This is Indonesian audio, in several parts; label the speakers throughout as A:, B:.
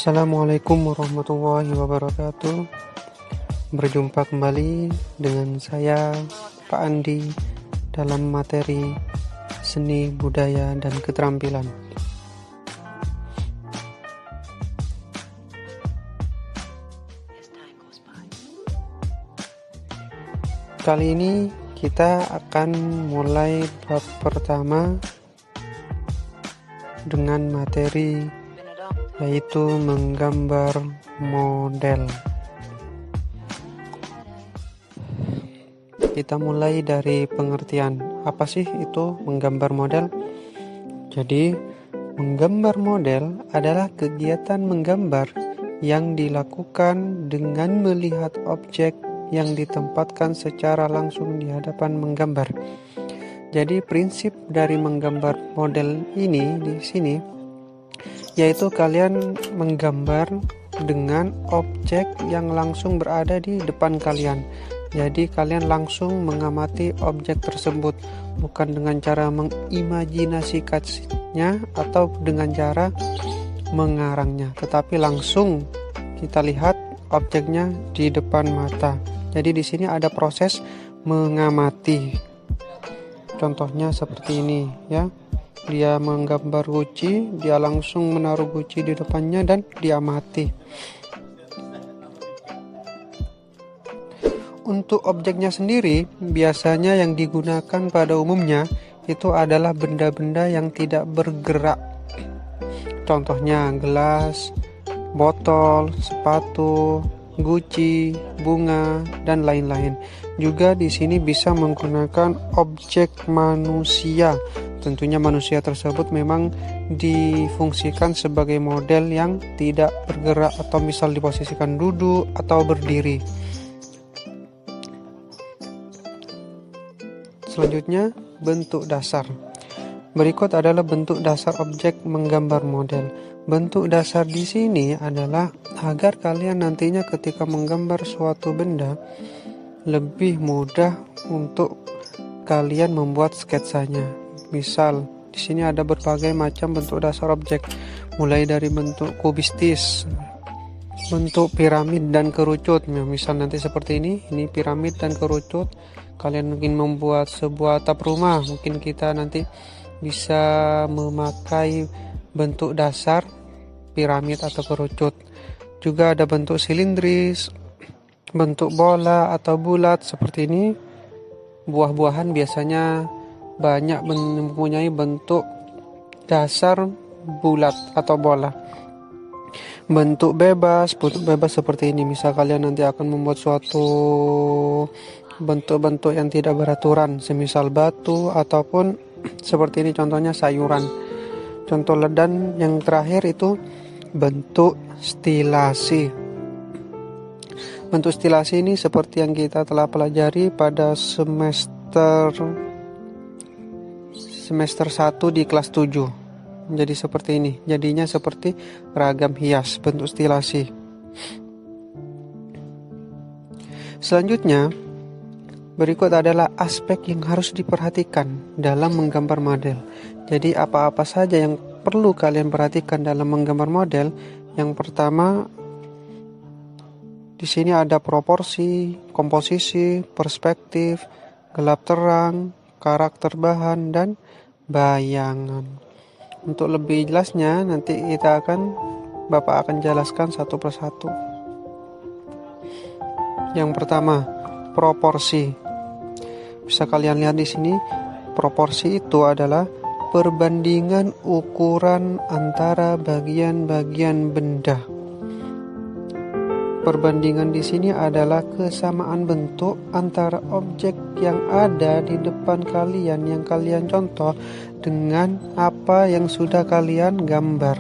A: Assalamualaikum warahmatullahi wabarakatuh. Berjumpa kembali dengan saya Pak Andi dalam materi seni, budaya, dan keterampilan. Kali ini kita akan mulai bab pertama dengan materi yaitu menggambar model. Kita mulai dari pengertian. Apa sih itu menggambar model? Jadi, menggambar model adalah kegiatan menggambar yang dilakukan dengan melihat objek yang ditempatkan secara langsung di hadapan menggambar. Jadi, prinsip dari menggambar model ini di sini yaitu kalian menggambar dengan objek yang langsung berada di depan kalian. Jadi kalian langsung mengamati objek tersebut, bukan dengan cara mengimajinasikannya atau dengan cara mengarangnya, tetapi langsung kita lihat objeknya di depan mata. Jadi di sini ada proses mengamati. Contohnya seperti ini ya. Dia menggambar guci, dia langsung menaruh guci di depannya dan diamati. Untuk objeknya sendiri, biasanya yang digunakan pada umumnya itu adalah benda-benda yang tidak bergerak. Contohnya gelas, botol, sepatu, guci, bunga, dan lain-lain. Juga di sini bisa menggunakan objek manusia. Tentunya manusia tersebut memang difungsikan sebagai model yang tidak bergerak atau misal diposisikan duduk atau berdiri. Selanjutnya, bentuk dasar. Berikut adalah bentuk dasar objek menggambar model. Bentuk dasar di sini adalah agar kalian nantinya ketika menggambar suatu benda lebih mudah untuk kalian membuat sketsanya. Misal, di sini ada berbagai macam bentuk dasar objek, mulai dari bentuk kubistis, bentuk piramid dan kerucut. Misal nanti seperti ini piramid dan kerucut. Kalian mungkin membuat sebuah atap rumah, mungkin kita nanti bisa memakai bentuk dasar piramid atau kerucut. Juga ada bentuk silindris, bentuk bola atau bulat seperti ini. Buah-buahan biasanya banyak mempunyai bentuk dasar bulat atau bola. Bentuk bebas seperti ini. Misal kalian nanti akan membuat suatu bentuk-bentuk yang tidak beraturan, semisal batu ataupun seperti ini contohnya sayuran. Contoh dan yang terakhir itu bentuk stilasi. Bentuk stilasi ini seperti yang kita telah pelajari pada semester 1 di kelas 7. Jadi seperti ini. Jadinya seperti ragam hias, bentuk stilasi. Selanjutnya, berikut adalah aspek yang harus diperhatikan dalam menggambar model. Jadi apa-apa saja yang perlu kalian perhatikan dalam menggambar model? Yang pertama, di sini ada proporsi, komposisi, perspektif, gelap terang, karakter bahan, dan bayangan. Untuk lebih jelasnya nanti Bapak akan jelaskan satu persatu. Yang pertama, proporsi. Bisa kalian lihat di sini, proporsi itu adalah perbandingan ukuran antara bagian-bagian benda. Perbandingan di sini adalah kesamaan bentuk antara objek yang ada di depan kalian yang kalian contoh dengan apa yang sudah kalian gambar.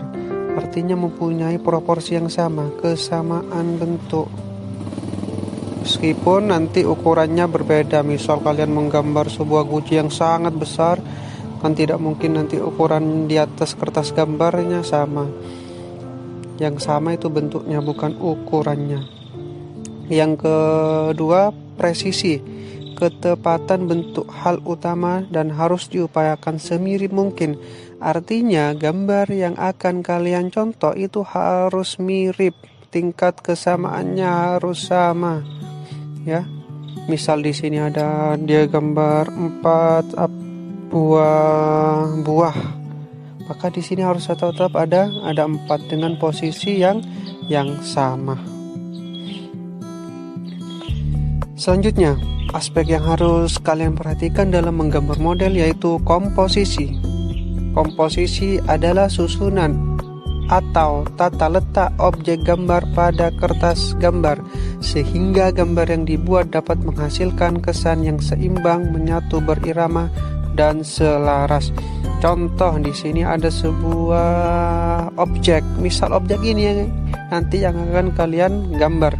A: Artinya mempunyai proporsi yang sama, kesamaan bentuk. Meskipun nanti ukurannya berbeda, misal kalian menggambar sebuah guci yang sangat besar, kan tidak mungkin nanti ukuran di atas kertas gambarnya sama. Yang sama itu bentuknya, bukan ukurannya. Yang kedua, presisi. Ketepatan bentuk hal utama dan harus diupayakan semirip mungkin Artinya gambar yang akan kalian contoh itu harus mirip, tingkat kesamaannya harus sama, ya. Misal di sini ada dia gambar 4 buah, maka di sini harus tetap ada 4 dengan posisi yang sama. Selanjutnya, aspek yang harus kalian perhatikan dalam menggambar model yaitu komposisi. Komposisi adalah susunan atau tata letak objek gambar pada kertas gambar sehingga gambar yang dibuat dapat menghasilkan kesan yang seimbang, menyatu, berirama, dan selaras. Contoh di sini ada sebuah objek, misal objek ini nanti yang akan kalian gambar.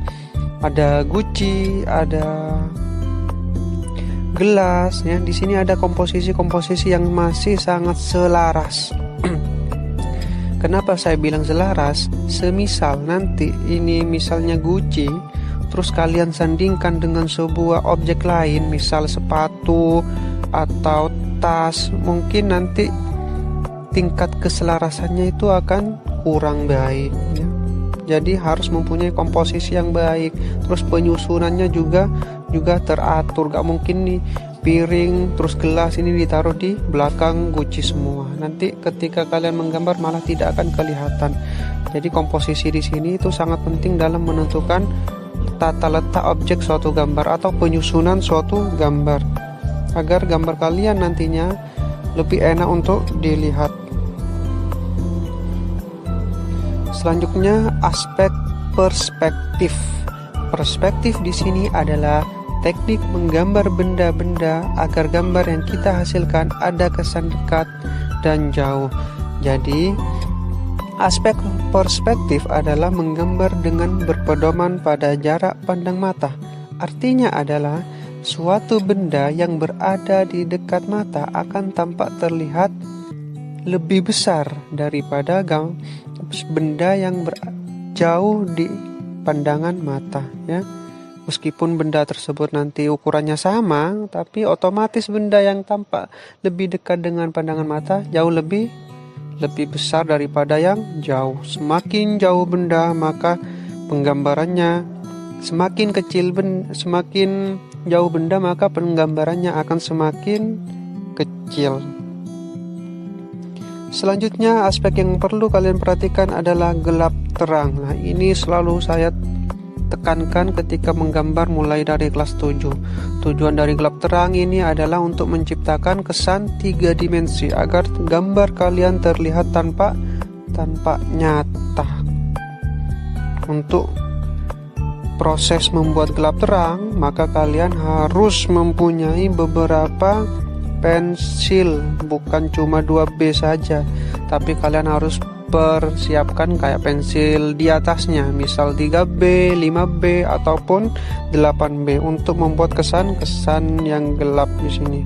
A: Ada guci, ada gelas, ya. Di sini ada komposisi yang masih sangat selaras. Kenapa saya bilang selaras? Semisal nanti ini misalnya guci, terus kalian sandingkan dengan sebuah objek lain, misal sepatu atau tas, mungkin nanti tingkat keselarasannya itu akan kurang baik, ya. Jadi harus mempunyai komposisi yang baik. Terus penyusunannya juga teratur. Gak mungkin nih piring terus gelas ini ditaruh di belakang guci semua. Nanti ketika kalian menggambar malah tidak akan kelihatan. Jadi komposisi di sini itu sangat penting dalam menentukan tata letak objek suatu gambar atau penyusunan suatu gambar, agar gambar kalian nantinya lebih enak untuk dilihat. Selanjutnya, aspek perspektif. Perspektif di sini adalah teknik menggambar benda-benda agar gambar yang kita hasilkan ada kesan dekat dan jauh. Jadi, aspek perspektif adalah menggambar dengan berpedoman pada jarak pandang mata. Artinya adalah suatu benda yang berada di dekat mata akan tampak terlihat lebih besar daripada benda yang jauh di pandangan mata, ya. Meskipun benda tersebut nanti ukurannya sama, tapi otomatis benda yang tampak lebih dekat dengan pandangan mata jauh lebih besar daripada yang jauh. Semakin jauh benda, maka penggambarannya semakin kecil, semakin jauh benda, maka penggambarannya akan semakin kecil. Selanjutnya, aspek yang perlu kalian perhatikan adalah gelap terang. Nah, ini selalu saya tekankan ketika menggambar mulai dari kelas 7. Tujuan dari gelap terang ini adalah untuk menciptakan kesan 3 dimensi agar gambar kalian terlihat tanpa nyata. Untuk proses membuat gelap terang, maka kalian harus mempunyai beberapa pensil, bukan cuma 2B saja, tapi kalian harus persiapkan kayak pensil di atasnya, misal 3B, 5B ataupun 8B untuk membuat kesan yang gelap di sini.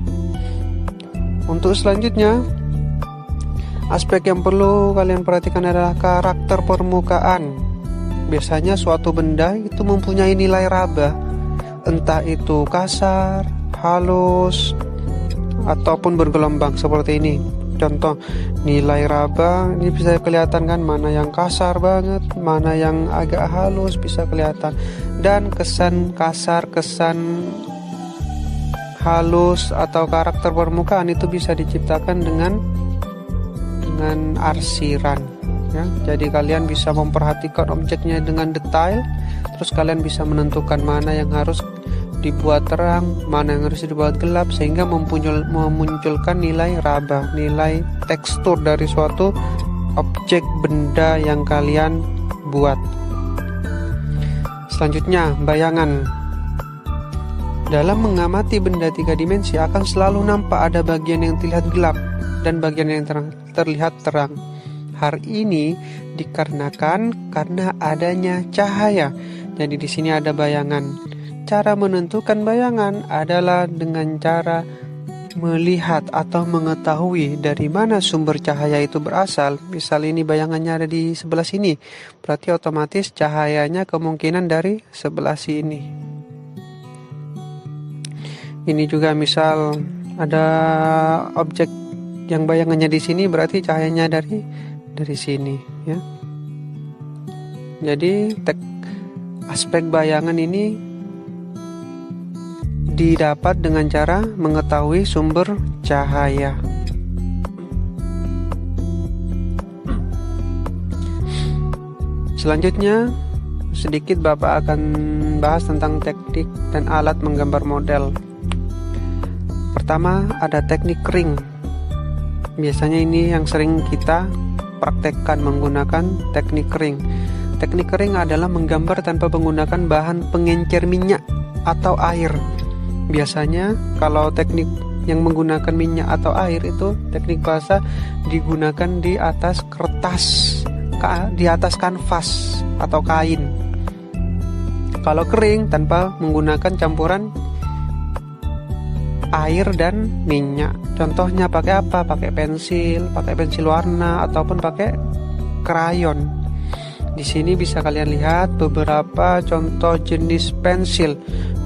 A: Untuk selanjutnya, aspek yang perlu kalian perhatikan adalah karakter permukaan. Biasanya suatu benda itu mempunyai nilai raba, entah itu kasar, halus, ataupun bergelombang seperti ini. Contoh, nilai raba ini bisa kelihatan kan, mana yang kasar banget, mana yang agak halus bisa kelihatan. Dan kesan kasar, kesan halus atau karakter permukaan itu bisa diciptakan dengan arsiran, ya. Jadi kalian bisa memperhatikan objeknya dengan detail, terus kalian bisa menentukan mana yang harus dibuat terang, mana yang harus dibuat gelap, sehingga memunculkan nilai raba, nilai tekstur dari suatu objek benda yang kalian buat. Selanjutnya, bayangan. Dalam mengamati benda 3 dimensi akan selalu nampak ada bagian yang terlihat gelap dan bagian yang terlihat terang. Hal ini dikarenakan karena adanya cahaya. Jadi di sini ada bayangan. Cara menentukan bayangan adalah dengan cara melihat atau mengetahui dari mana sumber cahaya itu berasal. Misal ini bayangannya ada di sebelah sini, berarti otomatis cahayanya kemungkinan dari sebelah sini. Ini juga misal ada objek yang bayangannya di sini berarti cahayanya dari sini ya. Jadi aspek bayangan ini didapat dengan cara mengetahui sumber cahaya. Selanjutnya sedikit Bapak akan bahas tentang teknik dan alat menggambar model. Pertama ada teknik ring. Biasanya ini yang sering kita praktekkan menggunakan teknik ring. Teknik ring adalah menggambar tanpa menggunakan bahan pengencer minyak atau air. Biasanya kalau teknik yang menggunakan minyak atau air itu teknik bahasa digunakan di atas kertas, di atas kanvas atau kain. Kalau kering tanpa menggunakan campuran air dan minyak. Contohnya pakai apa? Pakai pensil warna ataupun pakai krayon. Di sini bisa kalian lihat beberapa contoh jenis pensil,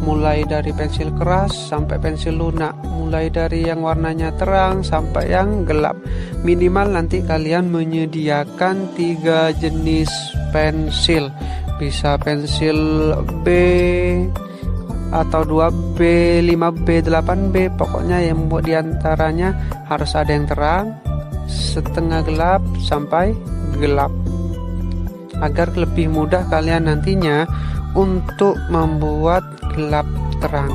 A: mulai dari pensil keras sampai pensil lunak, mulai dari yang warnanya terang sampai yang gelap. Minimal nanti kalian menyediakan 3 jenis pensil. Bisa pensil B atau 2B, 5B, 8B, pokoknya yang buat diantaranya harus ada yang terang, setengah gelap sampai gelap, agar lebih mudah kalian nantinya untuk membuat gelap terang.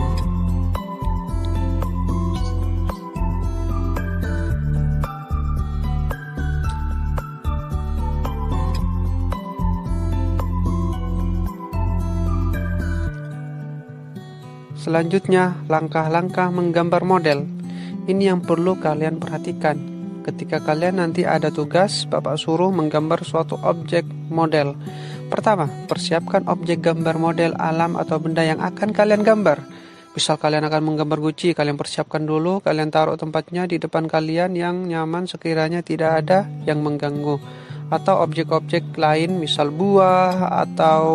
A: Selanjutnya, langkah-langkah menggambar model. Ini yang perlu kalian perhatikan. Ketika kalian nanti ada tugas, Bapak suruh menggambar suatu objek model. Pertama, persiapkan objek gambar model alam atau benda yang akan kalian gambar. Misal kalian akan menggambar guci, kalian persiapkan dulu, kalian taruh tempatnya di depan kalian yang nyaman sekiranya tidak ada yang mengganggu. Atau objek-objek lain, misal buah atau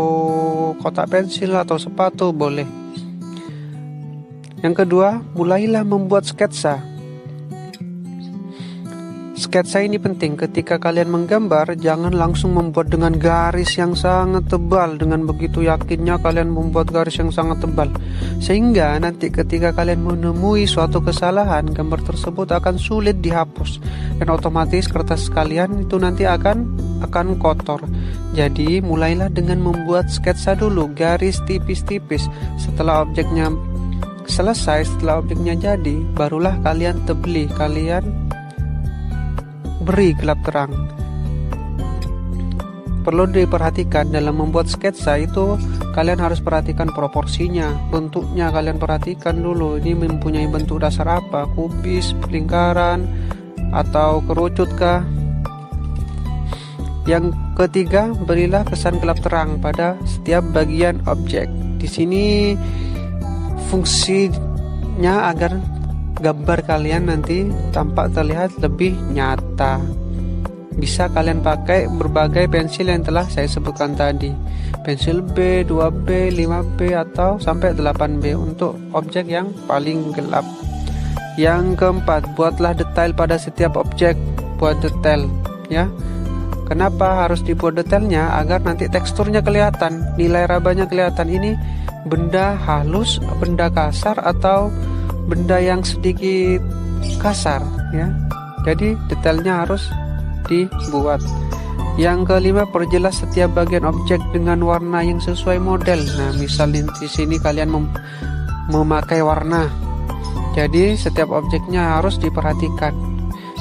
A: kotak pensil atau sepatu boleh. Yang kedua, mulailah membuat sketsa. Sketsa ini penting. Ketika kalian menggambar, jangan langsung membuat dengan garis yang sangat tebal. Dengan begitu yakinnya kalian membuat garis yang sangat tebal, sehingga nanti ketika kalian menemui suatu kesalahan, gambar tersebut akan sulit dihapus, dan otomatis kertas kalian itu nanti akan kotor. Jadi mulailah dengan membuat sketsa dulu, garis tipis-tipis. Setelah objeknya selesai, setelah objeknya jadi, barulah kalian tebeli, kalian beri gelap terang. Perlu diperhatikan dalam membuat sketsa itu, kalian harus perhatikan proporsinya, bentuknya kalian perhatikan dulu. Ini mempunyai bentuk dasar apa? Kubis, lingkaran, atau kerucut kah? Yang ketiga, berilah kesan gelap terang pada setiap bagian objek. Di sini fungsinya agar gambar kalian nanti tampak terlihat lebih nyata. Bisa kalian pakai berbagai pensil yang telah saya sebutkan tadi. Pensil B, 2B, 5B atau sampai 8B untuk objek yang paling gelap. Yang keempat, buatlah detail pada setiap objek. Buat detail ya. Kenapa harus dibuat detailnya? Agar nanti teksturnya kelihatan, nilai rabanya kelihatan. Ini benda halus, benda kasar, atau benda yang sedikit kasar ya. Jadi detailnya harus dibuat. Yang kelima, perjelas setiap bagian objek dengan warna yang sesuai model. Nah, misalnya di sini kalian memakai warna. Jadi setiap objeknya harus diperhatikan.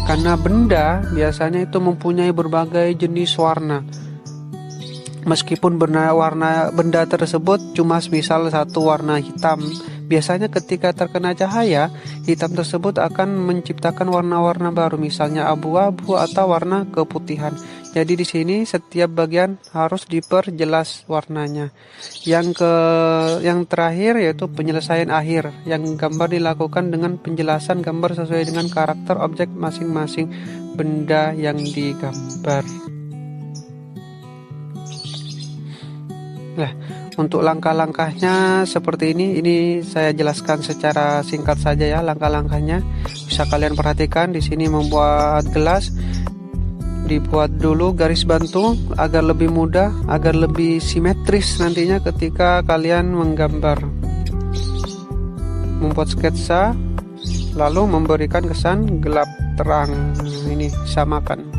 A: Karena benda biasanya itu mempunyai berbagai jenis warna. Meskipun benda tersebut cuma misal satu warna hitam, biasanya ketika terkena cahaya, hitam tersebut akan menciptakan warna-warna baru, misalnya abu-abu atau warna keputihan. Jadi di sini setiap bagian harus diperjelas warnanya. Yang terakhir yaitu penyelesaian akhir. Yang gambar dilakukan dengan penjelasan gambar sesuai dengan karakter objek masing-masing benda yang digambar. Nah, Untuk langkah-langkahnya seperti ini saya jelaskan secara singkat saja ya. Langkah-langkahnya bisa kalian perhatikan. Di sini membuat gelas, dibuat dulu garis bantu agar lebih mudah, agar lebih simetris nantinya ketika kalian menggambar. Membuat sketsa, lalu memberikan kesan gelap terang. Ini samakan.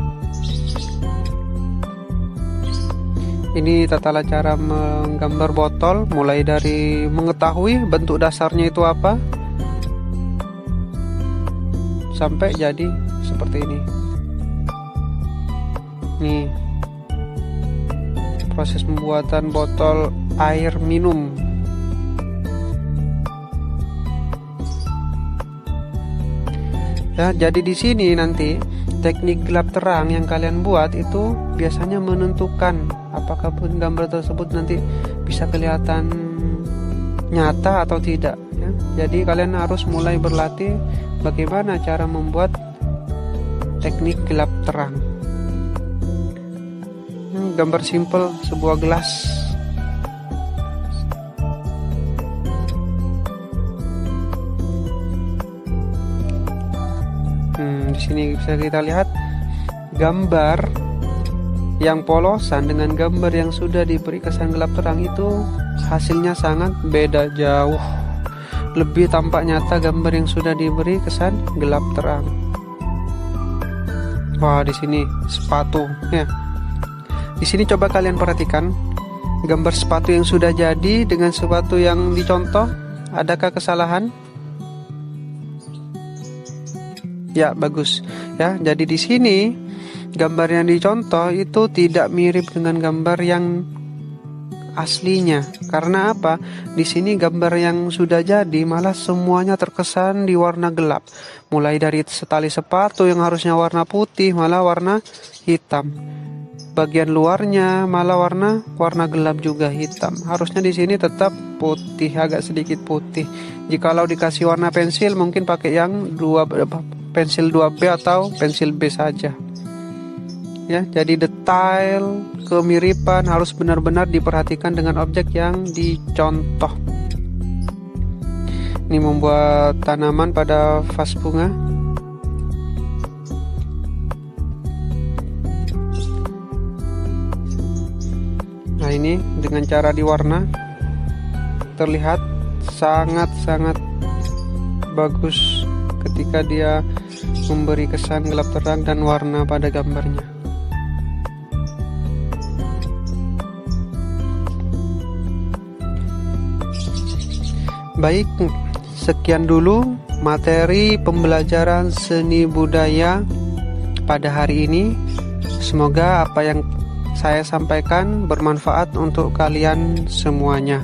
A: Ini tata cara menggambar botol, mulai dari mengetahui bentuk dasarnya itu apa sampai jadi seperti ini. Nih, proses pembuatan botol air minum. Ya, jadi di sini nanti teknik gelap terang yang kalian buat itu biasanya menentukan apakah gambar tersebut nanti bisa kelihatan nyata atau tidak ya. Jadi kalian harus mulai berlatih bagaimana cara membuat teknik gelap terang. Gambar simple sebuah gelas. Di sini bisa kita lihat gambar yang polosan dengan gambar yang sudah diberi kesan gelap terang itu hasilnya sangat beda jauh. Lebih tampak nyata gambar yang sudah diberi kesan gelap terang. Wah, di sini sepatu ya. Di sini coba kalian perhatikan gambar sepatu yang sudah jadi dengan sepatu yang dicontoh, adakah kesalahan? Ya, bagus. Ya, jadi di sini gambar yang dicontoh itu tidak mirip dengan gambar yang aslinya. Karena apa? Di sini gambar yang sudah jadi malah semuanya terkesan di warna gelap. Mulai dari setali sepatu yang harusnya warna putih malah warna hitam. Bagian luarnya malah warna gelap juga hitam. Harusnya di sini tetap putih, agak sedikit putih. Jikalau dikasih warna pensil mungkin pakai yang pensil 2B atau pensil B saja. Ya, jadi detail, kemiripan harus benar-benar diperhatikan dengan objek yang dicontoh. Ini membuat tanaman pada vas bunga. Nah, ini dengan cara diwarna terlihat sangat-sangat bagus ketika dia memberi kesan gelap terang dan warna pada gambarnya. Baik, sekian dulu materi pembelajaran seni budaya pada hari ini. Semoga apa yang saya sampaikan bermanfaat untuk kalian semuanya.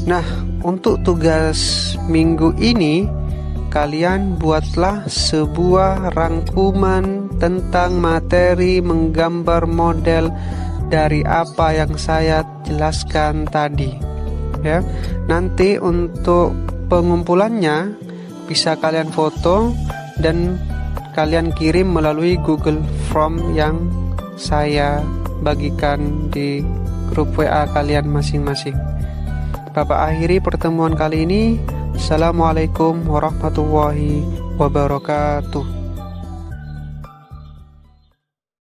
A: Nah, untuk tugas minggu ini kalian buatlah sebuah rangkuman tentang materi menggambar model dari apa yang saya jelaskan tadi. Ya, nanti untuk pengumpulannya bisa kalian foto dan kalian kirim melalui Google Form yang saya bagikan di grup WA kalian masing-masing. Bapak akhiri pertemuan kali ini. Assalamualaikum warahmatullahi wabarakatuh.